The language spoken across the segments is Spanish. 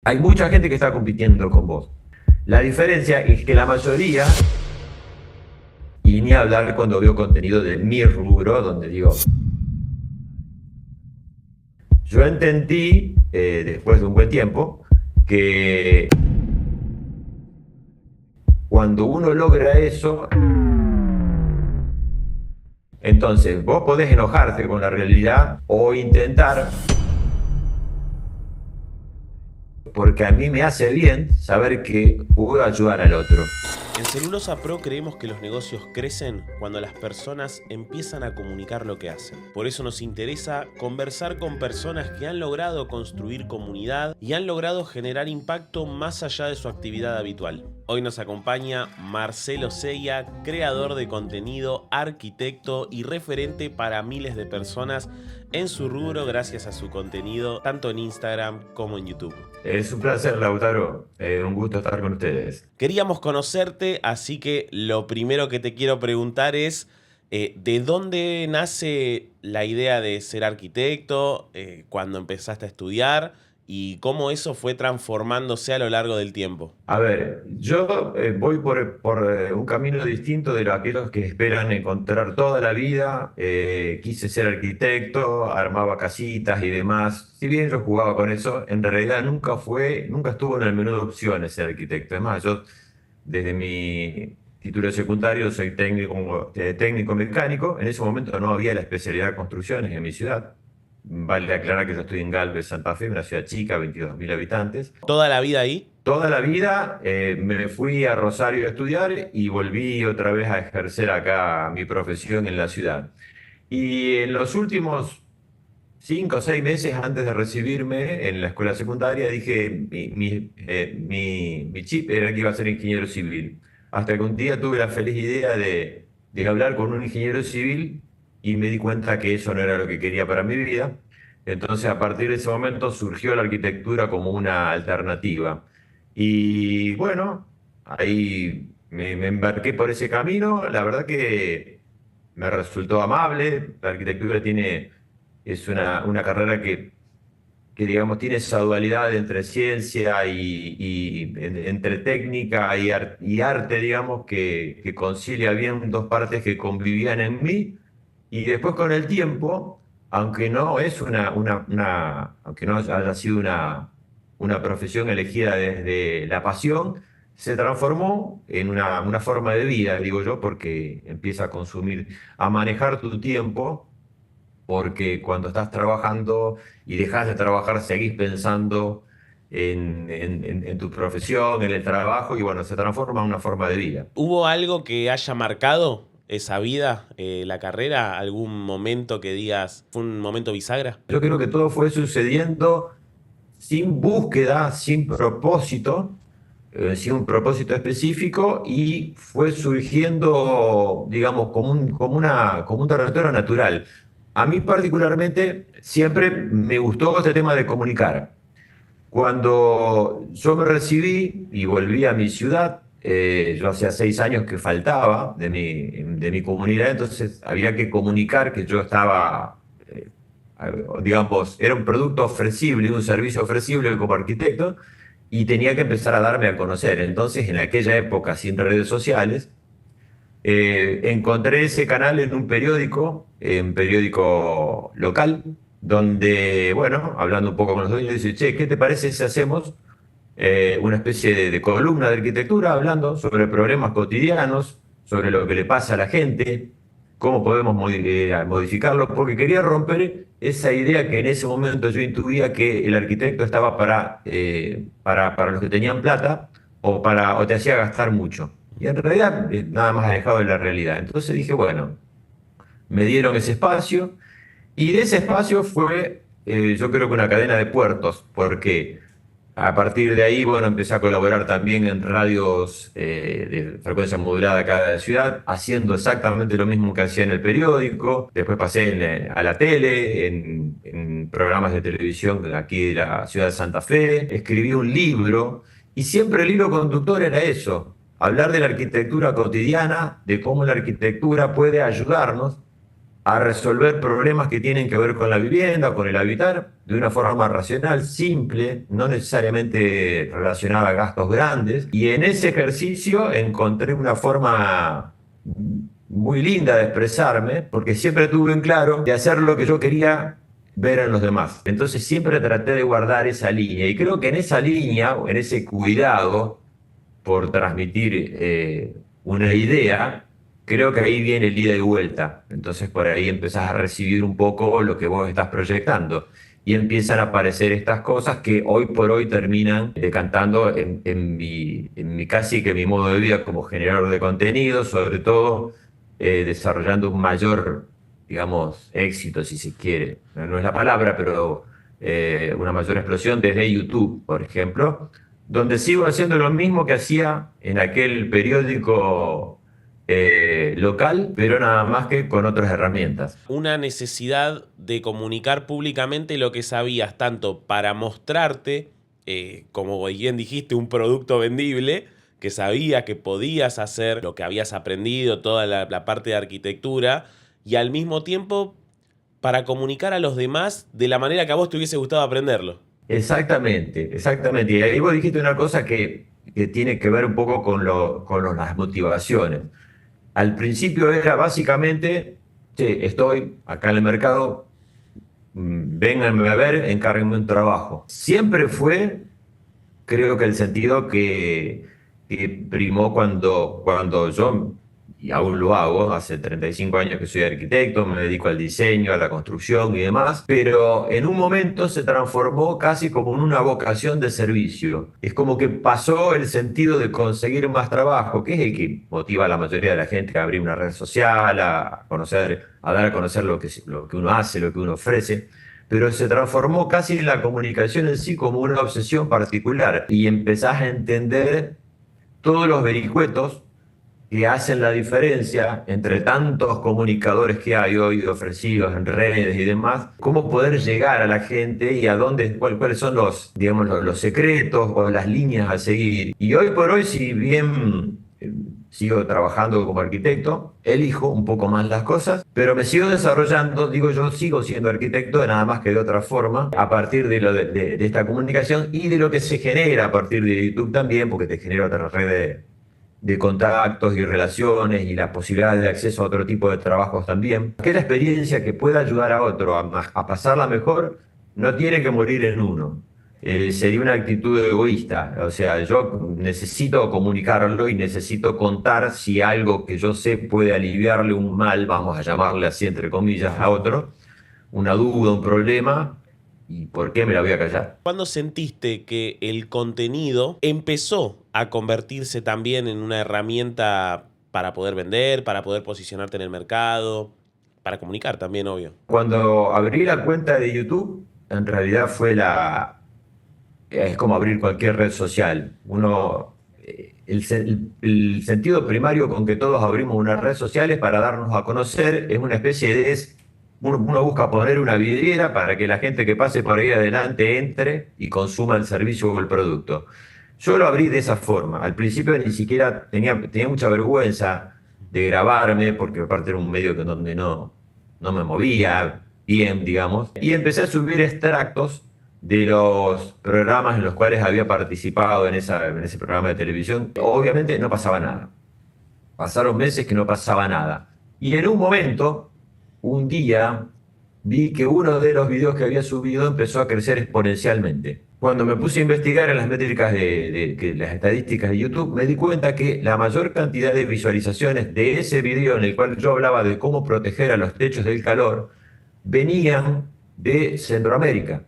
Hay mucha gente que está compitiendo con vos. La diferencia es que la mayoría, y ni hablar cuando veo contenido de mi rubro, donde digo, yo entendí, después de un buen tiempo, que cuando uno logra eso, entonces vos podés enojarte con la realidad o intentar, porque a mí me hace bien saber que puedo ayudar al otro. En Celulosa Pro creemos que los negocios crecen cuando las personas empiezan a comunicar lo que hacen. Por eso nos interesa conversar con personas que han logrado construir comunidad y han logrado generar impacto más allá de su actividad habitual. Hoy nos acompaña Marcelo Seya, creador de contenido, arquitecto y referente para miles de personas en su rubro gracias a su contenido tanto en Instagram como en YouTube. Es un placer, Lautaro. Un gusto estar con ustedes. Queríamos conocerte, así que lo primero que te quiero preguntar es, ¿de dónde nace la idea de ser arquitecto? ¿Cuándo empezaste a estudiar? ¿Y cómo eso fue transformándose a lo largo del tiempo? A ver, yo voy por un camino distinto de aquellos que esperan encontrar toda la vida. Quise ser arquitecto, armaba casitas y demás. Si bien yo jugaba con eso, en realidad nunca estuvo en el menú de opciones ser arquitecto. Es más, yo desde mi título secundario soy técnico mecánico. En ese momento no había la especialidad de construcciones en mi ciudad. Vale aclarar que yo estoy en Galvez, Santa Fe, una ciudad chica, 22.000 habitantes. ¿Toda la vida ahí? Toda la vida me fui a Rosario a estudiar y volví otra vez a ejercer acá mi profesión en la ciudad. Y en los últimos 5 o 6 meses antes de recibirme en la escuela secundaria dije, mi chip era que iba a ser ingeniero civil. Hasta que un día tuve la feliz idea de hablar con un ingeniero civil y me di cuenta que eso no era lo que quería para mi vida. Entonces, a partir de ese momento surgió la arquitectura como una alternativa. Y bueno, ahí me embarqué por ese camino. La verdad que me resultó amable. La arquitectura es una carrera que, digamos, tiene esa dualidad entre ciencia entre técnica y arte, digamos, que concilia bien dos partes que convivían en mí. Y después con el tiempo, aunque no haya sido una profesión elegida desde la pasión, se transformó en una forma de vida, digo yo, porque empieza a consumir, a manejar tu tiempo, porque cuando estás trabajando y dejas de trabajar, seguís pensando en tu profesión, en el trabajo, y bueno, se transforma en una forma de vida. ¿Hubo algo que haya marcado esa vida, la carrera? ¿Algún momento que digas, fue un momento bisagra? Yo creo que todo fue sucediendo sin búsqueda, sin propósito, sin un propósito específico, y fue surgiendo, digamos, como un territorio natural. A mí particularmente siempre me gustó este tema de comunicar. Cuando yo me recibí y volví a mi ciudad, yo hacía 6 años que faltaba de mi comunidad, entonces había que comunicar que yo estaba, digamos, era un producto ofrecible, un servicio ofrecible como arquitecto, y tenía que empezar a darme a conocer. Entonces, en aquella época, sin redes sociales, encontré ese canal en un periódico local, donde, bueno, hablando un poco con los dueños, dice, che, ¿qué te parece si hacemos una especie de columna de arquitectura hablando sobre problemas cotidianos, sobre lo que le pasa a la gente, cómo podemos modificarlo? Porque quería romper esa idea que en ese momento yo intuía que el arquitecto estaba para los que tenían plata o te hacía gastar mucho. Y en realidad nada más alejado de la realidad. Entonces dije, bueno, me dieron ese espacio y de ese espacio fue, yo creo que una cadena de puertos, porque a partir de ahí, bueno, empecé a colaborar también en radios de frecuencia modulada acá de la ciudad, haciendo exactamente lo mismo que hacía en el periódico. Después pasé a la tele, en programas de televisión de aquí de la ciudad de Santa Fe. Escribí un libro y siempre el hilo conductor era eso, hablar de la arquitectura cotidiana, de cómo la arquitectura puede ayudarnos a resolver problemas que tienen que ver con la vivienda, con el habitar, de una forma racional, simple, no necesariamente relacionada a gastos grandes. Y en ese ejercicio encontré una forma muy linda de expresarme, porque siempre tuve en claro de hacer lo que yo quería ver en los demás. Entonces siempre traté de guardar esa línea. Y creo que en esa línea, en ese cuidado por transmitir una idea, creo que ahí viene el ida y vuelta. Entonces por ahí empezás a recibir un poco lo que vos estás proyectando. Y empiezan a aparecer estas cosas que hoy por hoy terminan decantando en mi casi que mi modo de vida como generador de contenido, sobre todo desarrollando un mayor, digamos, éxito, si se quiere. No es la palabra, pero una mayor explosión desde YouTube, por ejemplo, donde sigo haciendo lo mismo que hacía en aquel periódico local, pero nada más que con otras herramientas. Una necesidad de comunicar públicamente lo que sabías, tanto para mostrarte, como bien dijiste, un producto vendible, que sabías que podías hacer lo que habías aprendido, toda la parte de arquitectura, y al mismo tiempo para comunicar a los demás de la manera que a vos te hubiese gustado aprenderlo. Exactamente, exactamente. Y ahí vos dijiste una cosa que tiene que ver un poco con las motivaciones. Al principio era básicamente, che, estoy acá en el mercado, vénganme a ver, encárguenme un trabajo. Siempre fue, creo que el sentido que primó cuando yo, y aún lo hago, hace 35 años que soy arquitecto, me dedico al diseño, a la construcción y demás, pero en un momento se transformó casi como en una vocación de servicio. Es como que pasó el sentido de conseguir más trabajo, que es el que motiva a la mayoría de la gente a abrir una red social, a conocer, a dar a conocer lo que uno hace, lo que uno ofrece, pero se transformó casi en la comunicación en sí como una obsesión particular y empezás a entender todos los vericuetos que hacen la diferencia entre tantos comunicadores que hay hoy ofrecidos en redes y demás, cómo poder llegar a la gente y a dónde, cuáles son los, digamos, los secretos o las líneas a seguir. Y hoy por hoy, si bien sigo trabajando como arquitecto, elijo un poco más las cosas, pero me sigo desarrollando, digo yo, sigo siendo arquitecto, nada más que de otra forma, a partir de esta comunicación y de lo que se genera a partir de YouTube también, porque te genera otra red de contactos y relaciones y la posibilidad de acceso a otro tipo de trabajos también. Aquella experiencia que pueda ayudar a otro a pasarla mejor no tiene que morir en uno. Sería una actitud egoísta. O sea, yo necesito comunicarlo y necesito contar si algo que yo sé puede aliviarle un mal, vamos a llamarle así entre comillas, a otro, una duda, un problema, y por qué me la voy a callar. ¿Cuándo sentiste que el contenido empezó a convertirse también en una herramienta para poder vender, para poder posicionarte en el mercado, para comunicar también, obvio? Cuando abrí la cuenta de YouTube, en realidad es como abrir cualquier red social. El sentido primario con que todos abrimos una red social es para darnos a conocer, es una especie uno busca poner una vidriera para que la gente que pase por ahí adelante entre y consuma el servicio o el producto. Yo lo abrí de esa forma. Al principio ni siquiera tenía mucha vergüenza de grabarme, porque aparte era un medio donde no me movía bien, digamos. Y empecé a subir extractos de los programas en los cuales había participado en ese programa de televisión. Obviamente no pasaba nada. Pasaron meses que no pasaba nada. Y en un momento, un día, vi que uno de los videos que había subido empezó a crecer exponencialmente. Cuando me puse a investigar en las métricas las estadísticas de YouTube, me di cuenta que la mayor cantidad de visualizaciones de ese video en el cual yo hablaba de cómo proteger a los techos del calor venían de Centroamérica.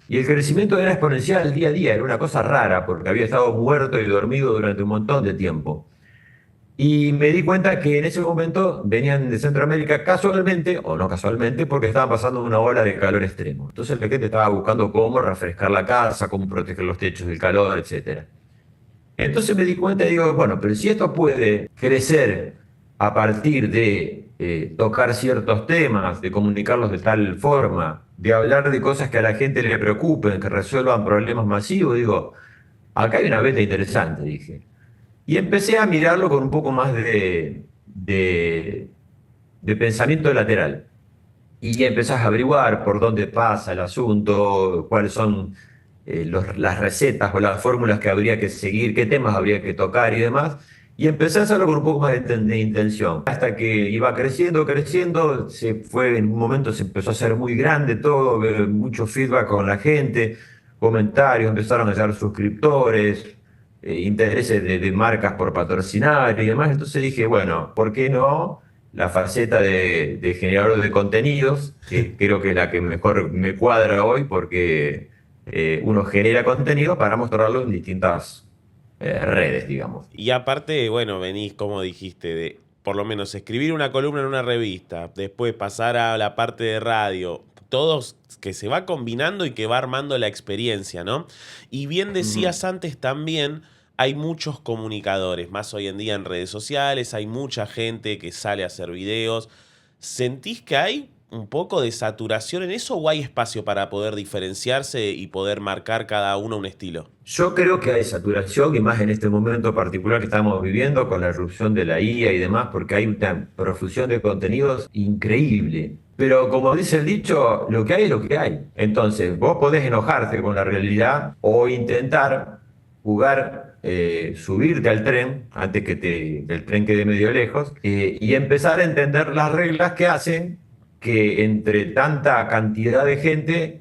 Y el crecimiento era exponencial día a día, era una cosa rara, porque había estado muerto y dormido durante un montón de tiempo. Y me di cuenta que en ese momento venían de Centroamérica casualmente, o no casualmente, porque estaban pasando una ola de calor extremo. Entonces la gente estaba buscando cómo refrescar la casa, cómo proteger los techos del calor, etcétera. Entonces me di cuenta y digo, bueno, pero si esto puede crecer a partir de tocar ciertos temas, de comunicarlos de tal forma, de hablar de cosas que a la gente le preocupen, que resuelvan problemas masivos, digo, acá hay una beta interesante, dije. Y empecé a mirarlo con un poco más de pensamiento lateral. y empezás a averiguar por dónde pasa el asunto, cuáles son las recetas o las fórmulas que habría que seguir, qué temas habría que tocar y demás. Y empecé a hacerlo con un poco más de intención. Hasta que iba creciendo, creciendo, se fue, en un momento se empezó a hacer muy grande todo, mucho feedback con la gente, comentarios, empezaron a llegar suscriptores, intereses de marcas por patrocinar y demás. Entonces dije, bueno, ¿por qué no la faceta de generador de contenidos, que creo que es la que mejor me cuadra hoy, porque uno genera contenido para mostrarlo en distintas redes, digamos. Y aparte, bueno, venís, como dijiste, de por lo menos escribir una columna en una revista, después pasar a la parte de radio, todos que se va combinando y que va armando la experiencia, ¿no? Y bien Ujú. decías antes también, hay muchos comunicadores, más hoy en día en redes sociales, hay mucha gente que sale a hacer videos. ¿Sentís que hay un poco de saturación en eso o hay espacio para poder diferenciarse y poder marcar cada uno un estilo? Yo creo que hay saturación, y más en este momento particular que estamos viviendo con la irrupción de la IA y demás, porque hay una profusión de contenidos increíble. Pero como dice el dicho, lo que hay es lo que hay. Entonces, vos podés enojarte con la realidad o intentar jugar, subirte al tren antes que el tren quede medio lejos, y empezar a entender las reglas que hacen que entre tanta cantidad de gente,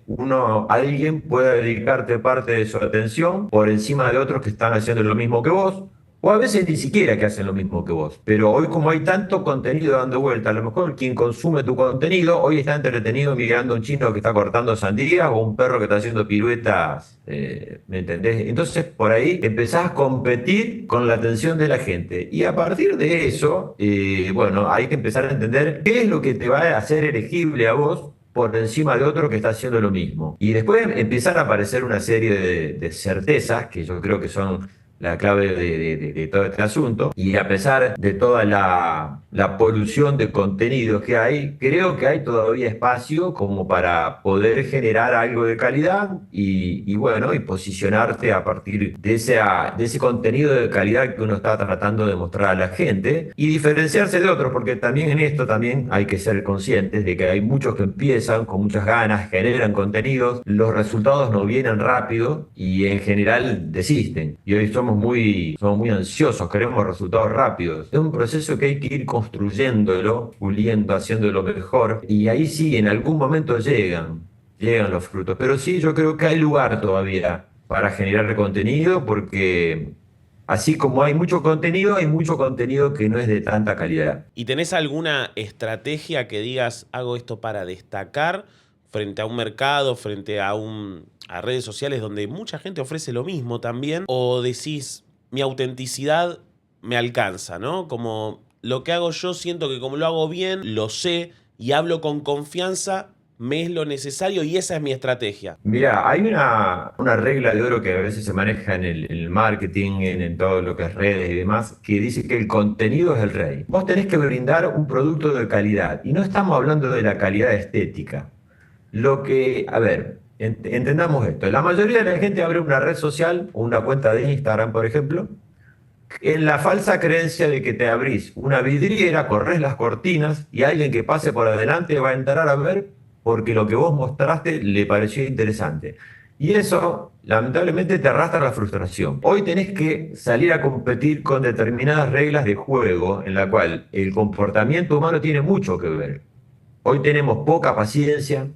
alguien pueda dedicarte parte de su atención por encima de otros que están haciendo lo mismo que vos, o a veces ni siquiera que hacen lo mismo que vos. Pero hoy como hay tanto contenido dando vuelta, a lo mejor quien consume tu contenido hoy está entretenido mirando a un chino que está cortando sandías o un perro que está haciendo piruetas, ¿me entendés? Entonces por ahí empezás a competir con la atención de la gente. Y a partir de eso, bueno, hay que empezar a entender qué es lo que te va a hacer elegible a vos por encima de otro que está haciendo lo mismo. Y después empiezan a aparecer una serie de certezas que yo creo que son la clave de todo este asunto. Y a pesar de toda la polución de contenidos que hay, creo que hay todavía espacio como para poder generar algo de calidad y bueno, y posicionarte a partir de ese contenido de calidad que uno está tratando de mostrar a la gente y diferenciarse de otros, porque también en esto también hay que ser conscientes de que hay muchos que empiezan con muchas ganas, generan contenidos, los resultados no vienen rápido y en general desisten. Y hoy somos muy ansiosos, queremos resultados rápidos. Es un proceso que hay que ir construyéndolo, puliendo, haciéndolo mejor y ahí sí, en algún momento llegan los frutos. Pero sí, yo creo que hay lugar todavía para generar contenido porque así como hay mucho contenido que no es de tanta calidad. ¿Y tenés alguna estrategia que digas, hago esto para destacar frente a un mercado, frente a a redes sociales donde mucha gente ofrece lo mismo también? ¿O decís, mi autenticidad me alcanza, ¿no? Como lo que hago yo, siento que como lo hago bien, lo sé y hablo con confianza, me es lo necesario y esa es mi estrategia. Mira, hay una regla de oro que a veces se maneja en el marketing, en todo lo que es redes y demás, que dice que el contenido es el rey. Vos tenés que brindar un producto de calidad y no estamos hablando de la calidad estética. A ver, entendamos esto. La mayoría de la gente abre una red social o una cuenta de Instagram, por ejemplo, en la falsa creencia de que te abrís una vidriera, corres las cortinas y alguien que pase por adelante va a entrar a ver porque lo que vos mostraste le pareció interesante. Y eso, lamentablemente, te arrastra a la frustración. Hoy tenés que salir a competir con determinadas reglas de juego en la cual el comportamiento humano tiene mucho que ver. Hoy tenemos poca paciencia,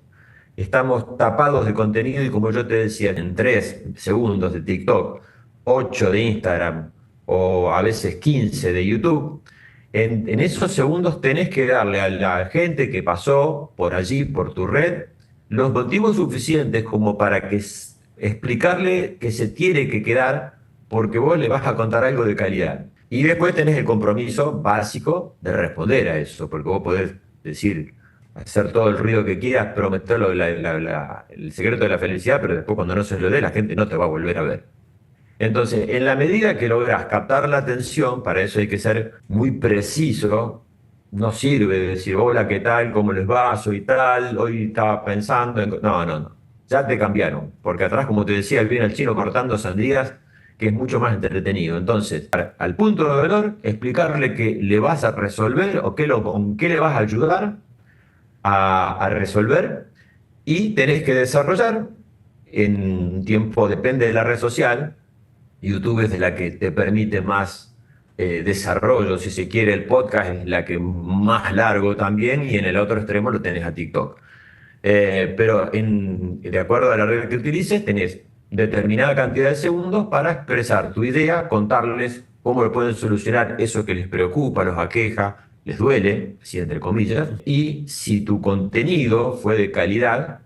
estamos tapados de contenido y como yo te decía, en 3 segundos de TikTok, 8 de Instagram o a veces 15 de YouTube, en esos segundos tenés que darle a la gente que pasó por allí, por tu red, los motivos suficientes como para explicarle que se tiene que quedar porque vos le vas a contar algo de calidad. Y después tenés el compromiso básico de responder a eso, porque vos podés decir, hacer todo el ruido que quieras, prometerlo, el secreto de la felicidad, pero después cuando no se lo dé, la gente no te va a volver a ver. Entonces, en la medida que logras captar la atención, para eso hay que ser muy preciso. No sirve decir, hola, ¿qué tal? ¿Cómo les va? Soy tal, hoy estaba pensando en... No, no, no. Ya te cambiaron. Porque atrás, como te decía, viene el chino cortando sandías, que es mucho más entretenido. Entonces, al punto de valor, explicarle que le vas a resolver o con qué le vas a ayudar a resolver y tenés que desarrollar en un tiempo, depende de la red social. YouTube es la que te permite más desarrollo, si se quiere. El podcast es la que más largo también, y en el otro extremo lo tenés a TikTok. Pero de acuerdo a la regla que utilices, tenés determinada cantidad de segundos para expresar tu idea, contarles cómo lo pueden solucionar eso que les preocupa, los aqueja, les duele, así entre comillas. Y si tu contenido fue de calidad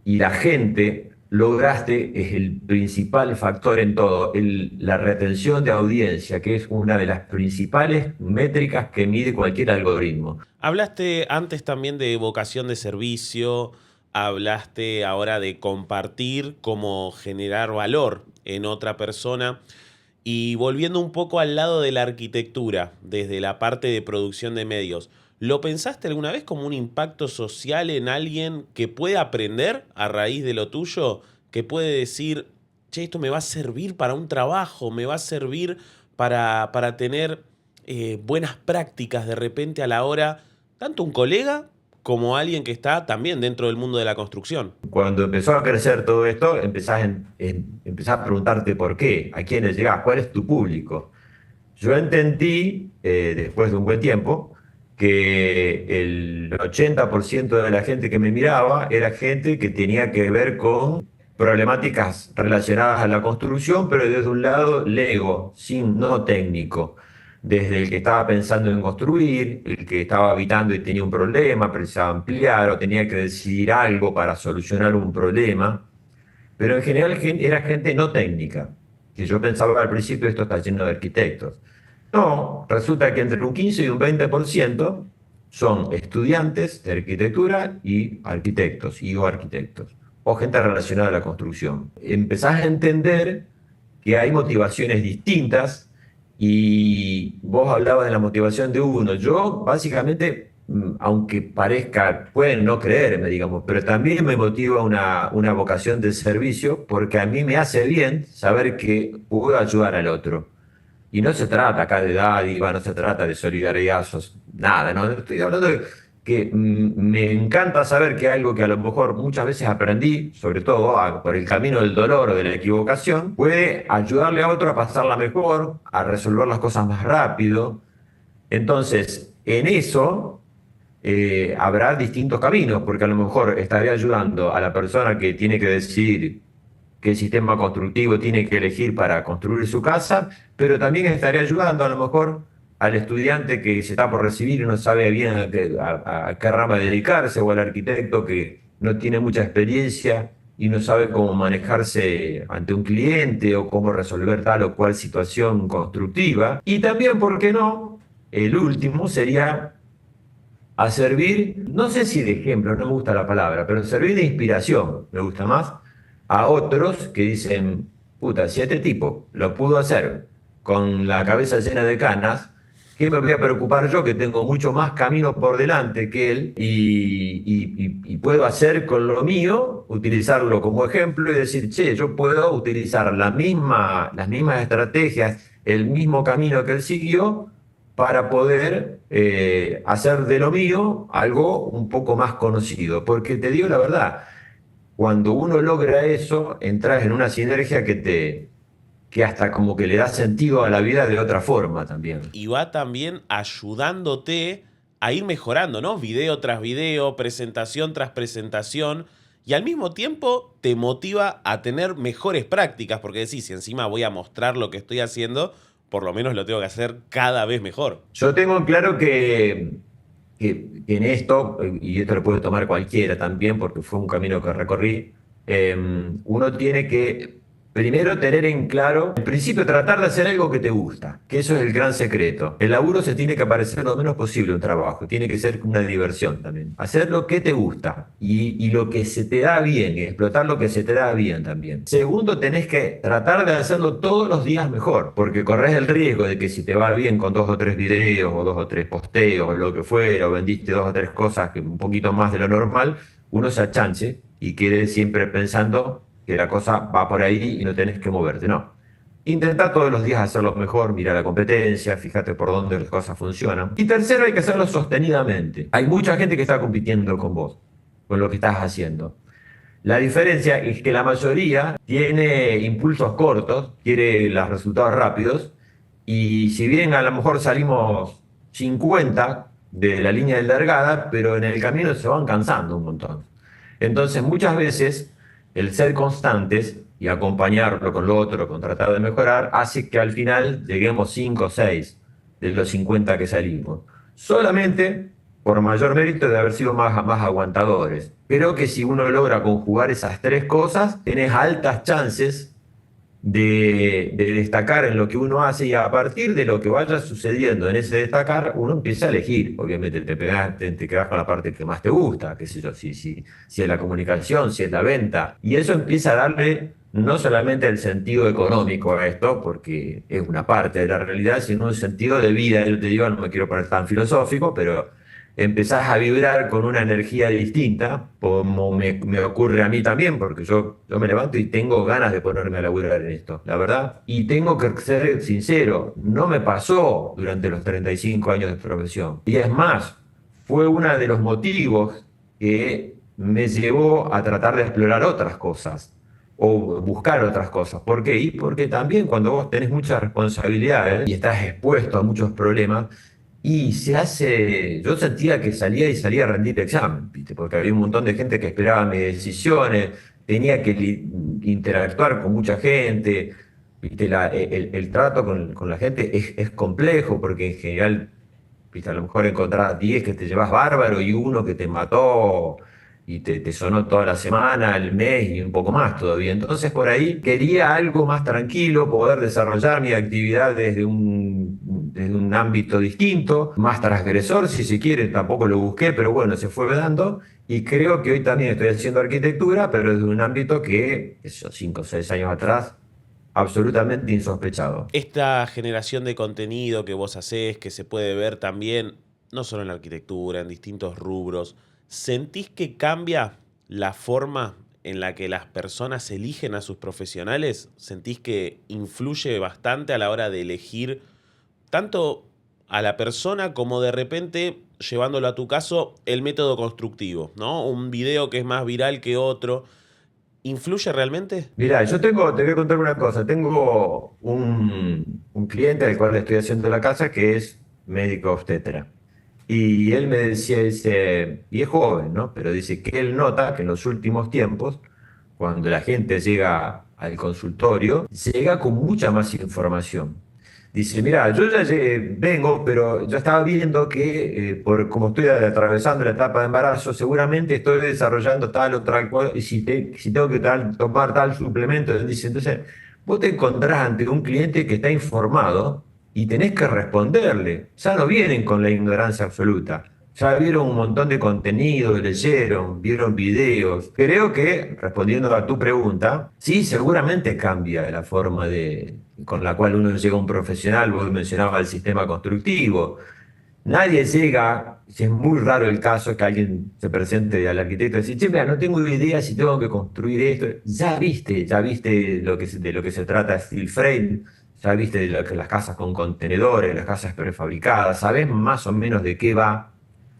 y la gente lograste, es el principal factor en todo, la retención de audiencia, que es una de las principales métricas que mide cualquier algoritmo. Hablaste antes también de vocación de servicio, hablaste ahora de compartir, cómo generar valor en otra persona. Y volviendo un poco al lado de la arquitectura, desde la parte de producción de medios, ¿lo pensaste alguna vez como un impacto social en alguien que puede aprender a raíz de lo tuyo? Que puede decir, che, esto me va a servir para un trabajo, me va a servir para tener buenas prácticas de repente a la hora, tanto un colega como alguien que está también dentro del mundo de la construcción. Cuando empezó a crecer todo esto, empezás a preguntarte por qué, a quiénes llegás, cuál es tu público. Yo entendí, después de un buen tiempo, que el 80% de la gente que me miraba era gente que tenía que ver con problemáticas relacionadas a la construcción, pero desde un lado lego, no técnico. Desde el que estaba pensando en construir, el que estaba habitando y tenía un problema, precisaba ampliar o tenía que decidir algo para solucionar un problema. Pero en general era gente no técnica, que yo pensaba al principio esto está lleno de arquitectos. No, resulta que entre un 15 y un 20% son estudiantes de arquitectura y arquitectos, o arquitectos, o gente relacionada a la construcción. Empezás a entender que hay motivaciones distintas y vos hablabas de la motivación de uno. Yo básicamente, aunque parezca, pueden no creerme, digamos, pero también me motiva una vocación de servicio porque a mí me hace bien saber que puedo ayudar al otro. Y no se trata acá de dádiva, no se trata de solidaridad, nada, no estoy hablando de que me encanta saber que algo que a lo mejor muchas veces aprendí, sobre todo por el camino del dolor o de la equivocación, puede ayudarle a otro a pasarla mejor, a resolver las cosas más rápido. Entonces, en eso habrá distintos caminos, porque a lo mejor estaré ayudando a la persona que tiene que decidir qué sistema constructivo tiene que elegir para construir su casa, pero también estaré ayudando a lo mejor al estudiante que se está por recibir y no sabe bien a qué rama dedicarse, o al arquitecto que no tiene mucha experiencia y no sabe cómo manejarse ante un cliente o cómo resolver tal o cual situación constructiva. Y también, ¿por qué no? El último sería a servir, no sé si de ejemplo, no me gusta la palabra, pero servir de inspiración, me gusta más, a otros que dicen, puta, si este tipo lo pudo hacer con la cabeza llena de canas, ¿qué me voy a preocupar yo que tengo mucho más camino por delante que él y puedo hacer con lo mío, utilizarlo como ejemplo y decir, che, yo puedo utilizar las mismas estrategias, el mismo camino que él siguió para poder hacer de lo mío algo un poco más conocido? Porque te digo la verdad, cuando uno logra eso, entras en una sinergia que hasta como que le da sentido a la vida de otra forma también. Y va también ayudándote a ir mejorando, ¿no? Video tras video, presentación tras presentación. Y al mismo tiempo te motiva a tener mejores prácticas, porque decís, si encima voy a mostrar lo que estoy haciendo, por lo menos lo tengo que hacer cada vez mejor. Yo tengo en claro que en esto, y esto lo puede tomar cualquiera también, porque fue un camino que recorrí, uno tiene que primero tener en claro, en principio, tratar de hacer algo que te gusta, que eso es el gran secreto. El laburo se tiene que parecer lo menos posible a un trabajo, tiene que ser una diversión también. Hacer lo que te gusta y lo que se te da bien, y explotar lo que se te da bien también. Segundo, tenés que tratar de hacerlo todos los días mejor, porque corres el riesgo de que si te va bien con 2 o 3 videos o 2 o 3 posteos o lo que fuera, o vendiste 2 o 3 cosas que un poquito más de lo normal, uno se achanche y quede siempre pensando que la cosa va por ahí y no tenés que moverte, no. Intenta todos los días hacerlo mejor, mira la competencia, fíjate por dónde las cosas funcionan. Y tercero, hay que hacerlo sostenidamente. Hay mucha gente que está compitiendo con vos, con lo que estás haciendo. La diferencia es que la mayoría tiene impulsos cortos, quiere los resultados rápidos, y si bien a lo mejor salimos 50 de la línea de largada, pero en el camino se van cansando un montón. Entonces, muchas veces, el ser constantes y acompañarlo con lo otro, con tratar de mejorar, hace que al final lleguemos 5 o 6 de los 50 que salimos. Solamente por mayor mérito de haber sido más aguantadores. Creo que si uno logra conjugar esas tres cosas, tenés altas chances de destacar en lo que uno hace, y a partir de lo que vaya sucediendo en ese destacar, uno empieza a elegir. Obviamente te quedas con la parte que más te gusta, qué sé yo, si es la comunicación, si es la venta, y eso empieza a darle no solamente el sentido económico a esto, porque es una parte de la realidad, sino un sentido de vida. Yo te digo, no me quiero poner tan filosófico, pero empezás a vibrar con una energía distinta, como me ocurre a mí también, porque yo me levanto y tengo ganas de ponerme a laburar en esto, la verdad. Y tengo que ser sincero, no me pasó durante los 35 años de profesión. Y es más, fue uno de los motivos que me llevó a tratar de explorar otras cosas o buscar otras cosas. ¿Por qué? Y porque también cuando vos tenés muchas responsabilidades y estás expuesto a muchos problemas, y se hace, yo sentía que salía a rendir examen, ¿viste? Porque había un montón de gente que esperaba mis decisiones, tenía que interactuar con mucha gente, ¿viste? El trato con la gente es complejo, porque en general, ¿viste? A lo mejor encontrás 10 que te llevas bárbaro y uno que te mató y te sonó toda la semana, el mes y un poco más todavía. Entonces por ahí quería algo más tranquilo, poder desarrollar mi actividad desde un ámbito distinto, más transgresor si se quiere, tampoco lo busqué, pero bueno, se fue dando. Y creo que hoy también estoy haciendo arquitectura, pero desde un ámbito que, esos 5 o 6 años atrás, absolutamente insospechado. Esta generación de contenido que vos hacés, que se puede ver también, no solo en la arquitectura, en distintos rubros, ¿sentís que cambia la forma en la que las personas eligen a sus profesionales? ¿Sentís que influye bastante a la hora de elegir tanto a la persona como de repente, llevándolo a tu caso, el método constructivo, ¿no? Un video que es más viral que otro. ¿Influye realmente? Mira, te voy a contar una cosa. Tengo un cliente al cual le estoy haciendo la casa que es médico obstetra. Y él me decía, dice, y es joven, ¿no? Pero dice que él nota que en los últimos tiempos, cuando la gente llega al consultorio, llega con mucha más información. Dice, mira, yo ya vengo, pero ya estaba viendo que por como estoy atravesando la etapa de embarazo, seguramente estoy desarrollando tal o tal cosa, y si tengo que tomar tal suplemento, dice, entonces vos te encontrás ante un cliente que está informado y tenés que responderle. Ya no vienen con la ignorancia absoluta. Ya vieron un montón de contenido, leyeron, vieron videos. Creo que, respondiendo a tu pregunta, sí, seguramente cambia la forma con la cual uno llega a un profesional. Vos mencionabas el sistema constructivo. Nadie llega, si es muy raro el caso que alguien se presente al arquitecto y dice, che, mira, no tengo idea si tengo que construir esto. Ya viste de lo que se trata Steel Frame, ya viste las casas con contenedores, las casas prefabricadas, sabés más o menos de qué va.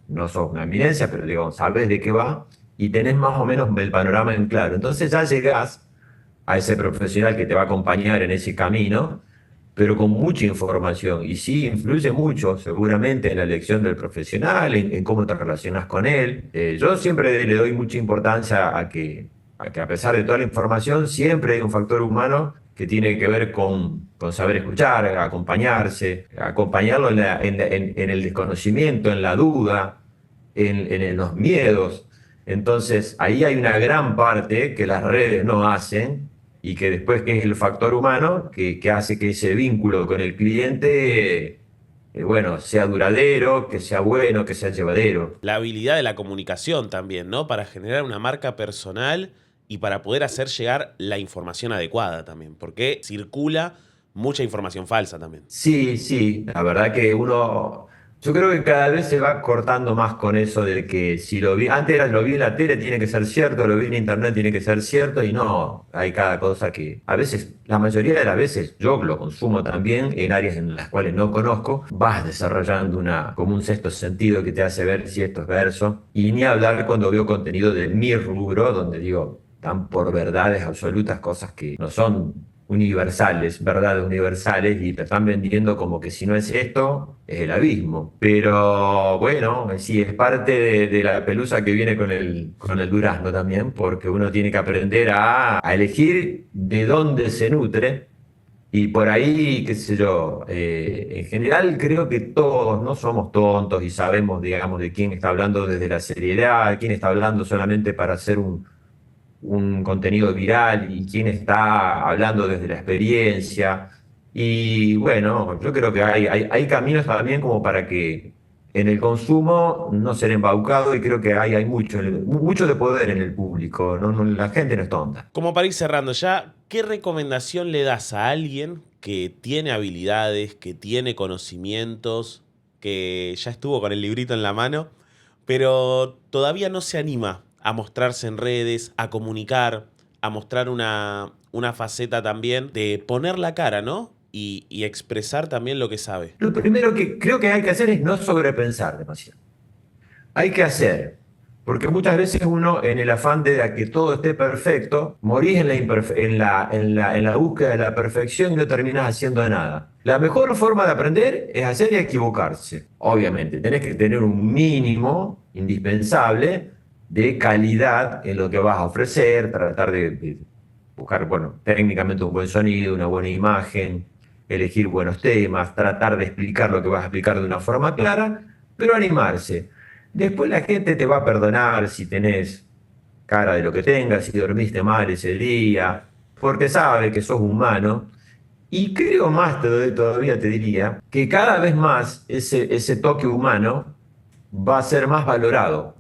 No sos una eminencia, pero digamos, sabés de qué va y tenés más o menos el panorama en claro. Entonces ya llegás a ese profesional que te va a acompañar en ese camino, pero con mucha información. Y sí, influye mucho, seguramente, en la elección del profesional, en cómo te relacionas con él. Yo siempre le doy mucha importancia a que a pesar de toda la información, siempre hay un factor humano que tiene que ver con saber escuchar, acompañarse, acompañarlo en el desconocimiento, en la duda, en los miedos. Entonces, ahí hay una gran parte que las redes no hacen, y que después, que es el factor humano que hace que ese vínculo con el cliente, bueno, sea duradero, que sea bueno, que sea llevadero. La habilidad de la comunicación también, ¿no? Para generar una marca personal y para poder hacer llegar la información adecuada también, porque circula mucha información falsa también. Sí, sí, la verdad que uno Yo creo que cada vez se va cortando más con eso de que si lo vi, antes era lo vi en la tele, tiene que ser cierto, lo vi en internet, tiene que ser cierto, y no, hay cada cosa que a veces, la mayoría de las veces, yo lo consumo también en áreas en las cuales no conozco, vas desarrollando como un sexto sentido que te hace ver si esto es verso, y ni hablar cuando veo contenido de mi rubro, donde digo, dan por verdades absolutas cosas que no son universales, verdades universales, y te están vendiendo como que si no es esto, es el abismo. Pero bueno, sí, es parte de la pelusa que viene con el durazno también, porque uno tiene que aprender a elegir de dónde se nutre. Y por ahí, qué sé yo, en general creo que todos no somos tontos y sabemos, digamos, de quién está hablando desde la seriedad, quién está hablando solamente para hacer un contenido viral y quién está hablando desde la experiencia. Y bueno, yo creo que hay caminos también como para que en el consumo no ser embaucado, y creo que hay mucho de poder en el público, ¿no? La gente no es tonta. Como para ir cerrando ya, ¿qué recomendación le das a alguien que tiene habilidades, que tiene conocimientos, que ya estuvo con el librito en la mano, pero todavía no se anima a mostrarse en redes, a comunicar, a mostrar una faceta también de poner la cara, ¿no? Y expresar también lo que sabe? Lo primero que creo que hay que hacer es no sobrepensar demasiado. Hay que hacer, porque muchas veces uno, en el afán de que todo esté perfecto, morís en la búsqueda de la perfección y no terminás haciendo nada. La mejor forma de aprender es hacer y equivocarse. Obviamente, tenés que tener un mínimo indispensable de calidad en lo que vas a ofrecer, tratar de buscar, bueno, técnicamente un buen sonido, una buena imagen, elegir buenos temas, tratar de explicar lo que vas a explicar de una forma clara, pero animarse. Después la gente te va a perdonar si tenés cara de lo que tengas, si dormiste mal ese día, porque sabe que sos humano. Y creo más todavía te diría que cada vez más ese toque humano va a ser más valorado,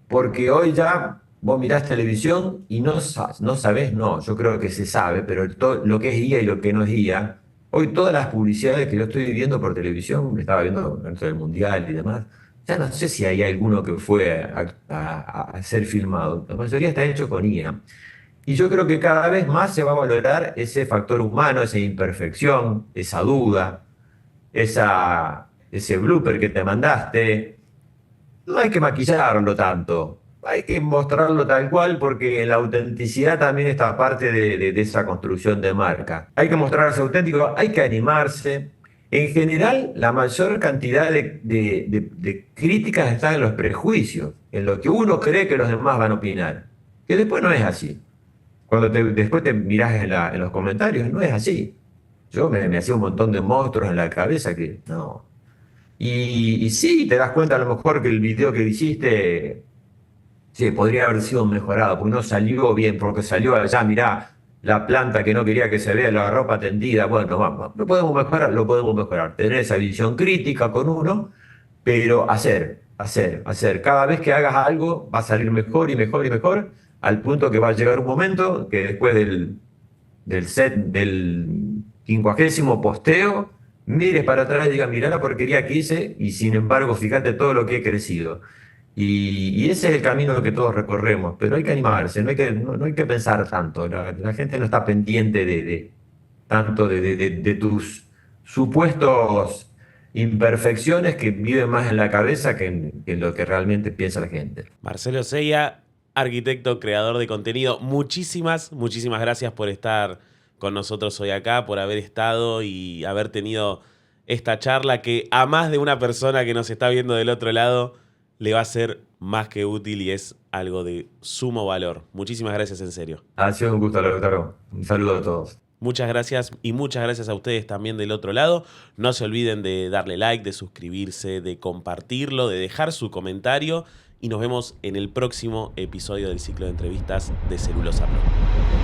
porque hoy ya vos mirás televisión y no sabés, no, yo creo que se sabe, pero lo que es guía y lo que no es guía, hoy todas las publicidades que yo estoy viendo por televisión, estaba viendo dentro del Mundial y demás, ya no sé si hay alguno que fue a ser filmado, la mayoría está hecho con IA. Y yo creo que cada vez más se va a valorar ese factor humano, esa imperfección, esa duda, ese blooper que te mandaste. No hay que maquillarlo tanto, hay que mostrarlo tal cual, porque en la autenticidad también está parte de esa construcción de marca. Hay que mostrarse auténtico, hay que animarse. En general, la mayor cantidad de críticas está en los prejuicios, en lo que uno cree que los demás van a opinar, que después no es así. Cuando después te mirás en los comentarios, no es así. Yo me hacía un montón de monstruos en la cabeza que no. Y sí, te das cuenta a lo mejor que el video que hiciste, sí, podría haber sido mejorado, porque no salió bien, porque salió allá, mirá, la planta que no quería que se vea, la ropa tendida. Bueno, vamos, lo podemos mejorar, lo podemos mejorar. Tener esa visión crítica con uno, pero hacer. Cada vez que hagas algo va a salir mejor y mejor y mejor, al punto que va a llegar un momento que después del 50º posteo, mires para atrás y digas, mirá la porquería que hice, y sin embargo, fíjate todo lo que he crecido. Y ese es el camino que todos recorremos, pero hay que animarse, no hay que pensar tanto. La gente no está pendiente tanto de tus supuestos imperfecciones, que viven más en la cabeza que en lo que realmente piensa la gente. Marcelo Seiya, arquitecto, creador de contenido, muchísimas gracias por estar con nosotros hoy acá, por haber estado y haber tenido esta charla que a más de una persona que nos está viendo del otro lado le va a ser más que útil y es algo de sumo valor. Muchísimas gracias, en serio. Ha sido un gusto, Lautaro. Un saludo a todos. Muchas gracias y muchas gracias a ustedes también del otro lado. No se olviden de darle like, de suscribirse, de compartirlo, de dejar su comentario y nos vemos en el próximo episodio del ciclo de entrevistas de Celulosa Pro.